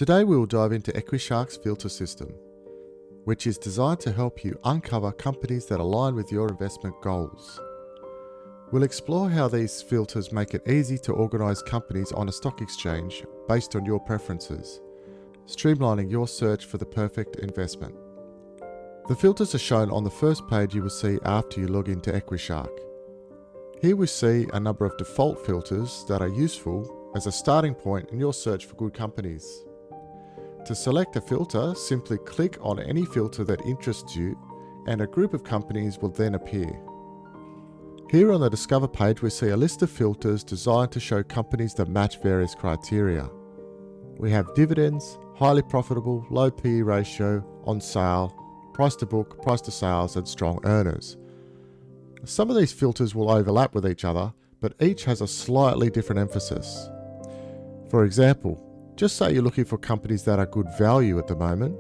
Today we will dive into Equishark's filter system, which is designed to help you uncover companies that align with your investment goals. We'll explore how these filters make it easy to organise companies on a stock exchange based on your preferences, streamlining your search for the perfect investment. The filters are shown on the first page you will see after you log into Equishark. Here we see a number of default filters that are useful as a starting point in your search for good companies. To select a filter, simply click on any filter that interests you and a group of companies will then appear. Here on the Discover page we see a list of filters designed to show companies that match various criteria. We have dividends, highly profitable, low PE ratio, on sale, price to book, price to sales and strong earners. Some of these filters will overlap with each other, but each has a slightly different emphasis. For example, just say you're looking for companies that are good value at the moment,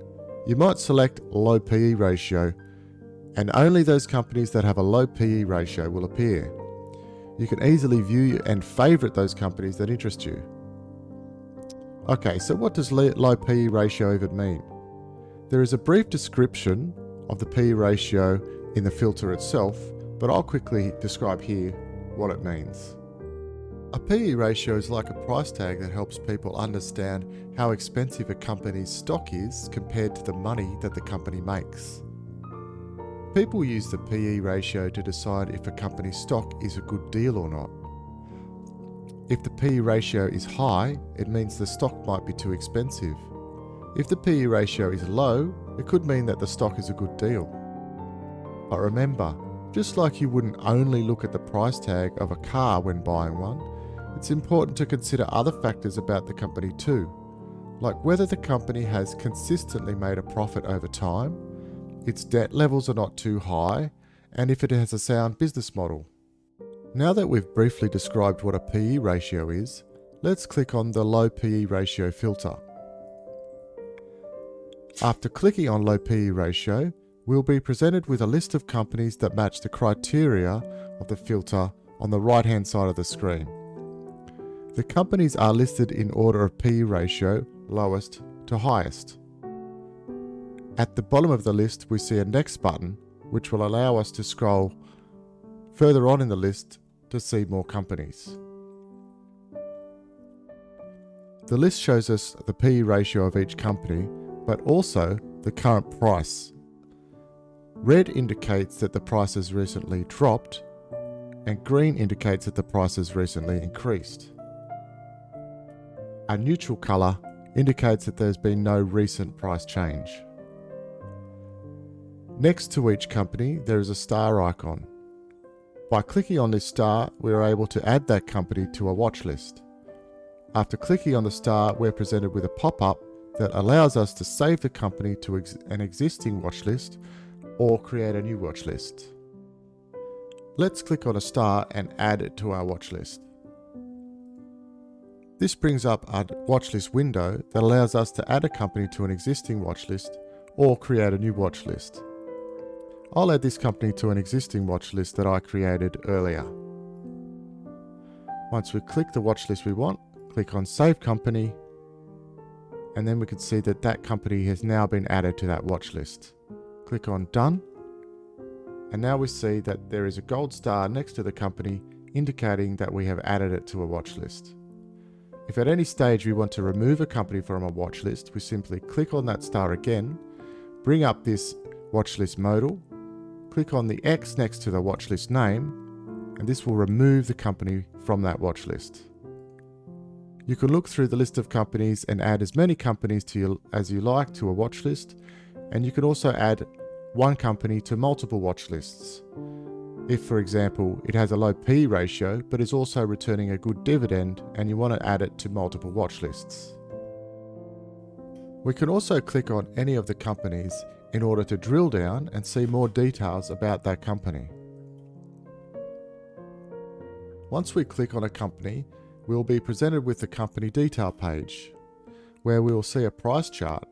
you might select low PE ratio, and only those companies that have a low PE ratio will appear. You can easily view and favourite those companies that interest you. Okay, so what does low PE ratio even mean? There is a brief description of the PE ratio in the filter itself, but I'll quickly describe here what it means. A PE ratio is like a price tag that helps people understand how expensive a company's stock is compared to the money that the company makes. People use the PE ratio to decide if a company's stock is a good deal or not. If the PE ratio is high, it means the stock might be too expensive. If the PE ratio is low, it could mean that the stock is a good deal. But remember, just like you wouldn't only look at the price tag of a car when buying one, it's important to consider other factors about the company too, like whether the company has consistently made a profit over time, its debt levels are not too high, and if it has a sound business model. Now that we've briefly described what a PE ratio is, let's click on the low PE ratio filter. After clicking on low PE ratio, we'll be presented with a list of companies that match the criteria of the filter on the right-hand side of the screen. The companies are listed in order of PE ratio, lowest to highest. At the bottom of the list, we see a next button, which will allow us to scroll further on in the list to see more companies. The list shows us the PE ratio of each company, but also the current price. Red indicates that the price has recently dropped, and green indicates that the price has recently increased. A neutral colour indicates that there's been no recent price change. Next to each company, there is a star icon. By clicking on this star, we are able to add that company to a watch list. After clicking on the star, we're presented with a pop-up that allows us to save the company to an existing watch list or create a new watch list. Let's click on a star and add it to our watch list. This brings up a watchlist window that allows us to add a company to an existing watchlist or create a new watchlist. I'll add this company to an existing watchlist that I created earlier. Once we click the watchlist we want, click on Save Company, and then we can see that that company has now been added to that watchlist. Click on Done, and now we see that there is a gold star next to the company indicating that we have added it to a watchlist. If at any stage we want to remove a company from a watchlist, we simply click on that star again, bring up this watchlist modal, click on the X next to the watchlist name, and this will remove the company from that watchlist. You can look through the list of companies and add as many companies as you like to a watchlist, and you can also add one company to multiple watchlists. If, for example, it has a low PE ratio but is also returning a good dividend and you want to add it to multiple watchlists. We can also click on any of the companies in order to drill down and see more details about that company. Once we click on a company, we will be presented with the company detail page, where we will see a price chart.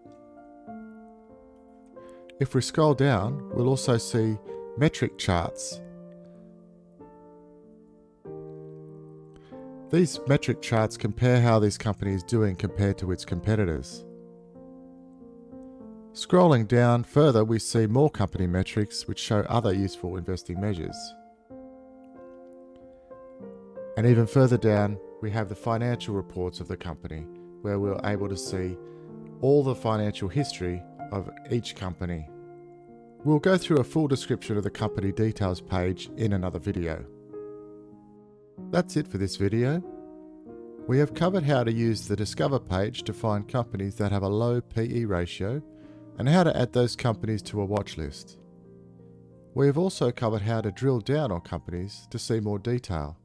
If we scroll down, we'll also see metric charts. These metric charts compare how this company is doing compared to its competitors. Scrolling down further, we see more company metrics which show other useful investing measures. And even further down, we have the financial reports of the company, where we're able to see all the financial history of each company. We'll go through a full description of the company details page in another video. That's it for this video. We have covered how to use the Discover page to find companies that have a low PE ratio and how to add those companies to a watch list. We have also covered how to drill down on companies to see more detail.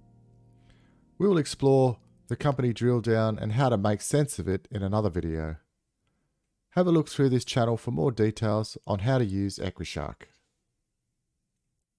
We will explore the company drill down and how to make sense of it in another video. Have a look through this channel for more details on how to use Equishark.